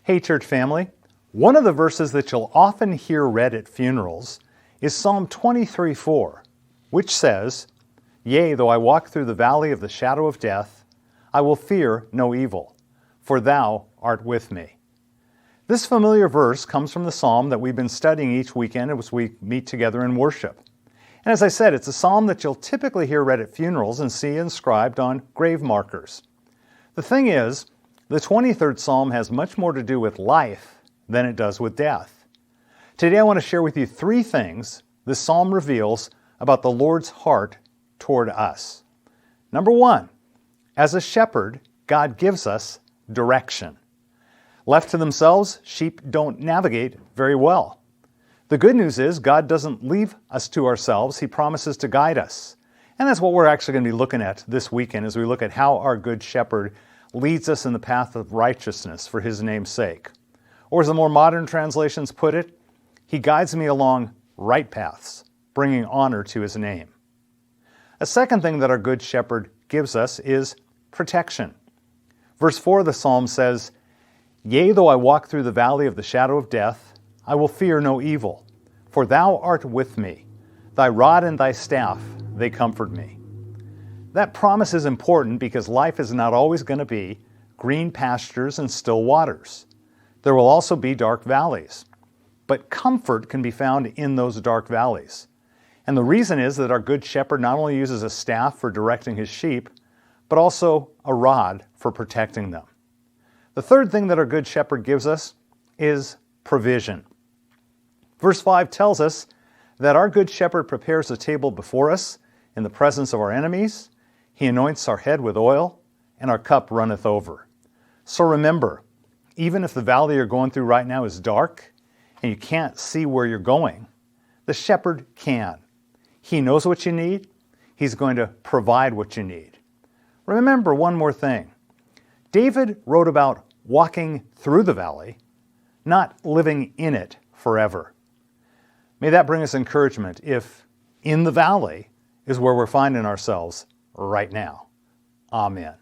Hey, church family. One of the verses that you'll often hear read at funerals is Psalm 23:4, which says, "Yea, though I walk through the valley of the shadow of death, I will fear no evil, for thou art with me." This familiar verse comes from the psalm that we've been studying each weekend as we meet together in worship. And as I said, it's a psalm that you'll typically hear read at funerals and see inscribed on grave markers. The thing is, the 23rd Psalm has much more to do with life than it does with death. Today I want to share with you 3 things this psalm reveals about the Lord's heart toward us. Number 1, as a shepherd, God gives us direction. Left to themselves, sheep don't navigate very well. The good news is God doesn't leave us to ourselves. He promises to guide us. And that's what we're actually going to be looking at this weekend as we look at how our good shepherd leads us in the path of righteousness for his name's sake. Or as the more modern translations put it, he guides me along right paths, bringing honor to his name. A second thing that our good shepherd gives us is protection. Verse 4 of the psalm says, "Yea, though I walk through the valley of the shadow of death, I will fear no evil, for thou art with me. Thy rod and thy staff, they comfort me." That promise is important because life is not always going to be green pastures and still waters. There will also be dark valleys. But comfort can be found in those dark valleys. And the reason is that our good shepherd not only uses a staff for directing his sheep, but also a rod for protecting them. The third thing that our good shepherd gives us is provision. Verse 5 tells us that our good shepherd prepares a table before us in the presence of our enemies. He anoints our head with oil, and our cup runneth over. So remember, even if the valley you're going through right now is dark and you can't see where you're going, the shepherd can. He knows what you need. He's going to provide what you need. Remember one more thing. David wrote about walking through the valley, not living in it forever. May that bring us encouragement if in the valley is where we're finding ourselves right now. Amen.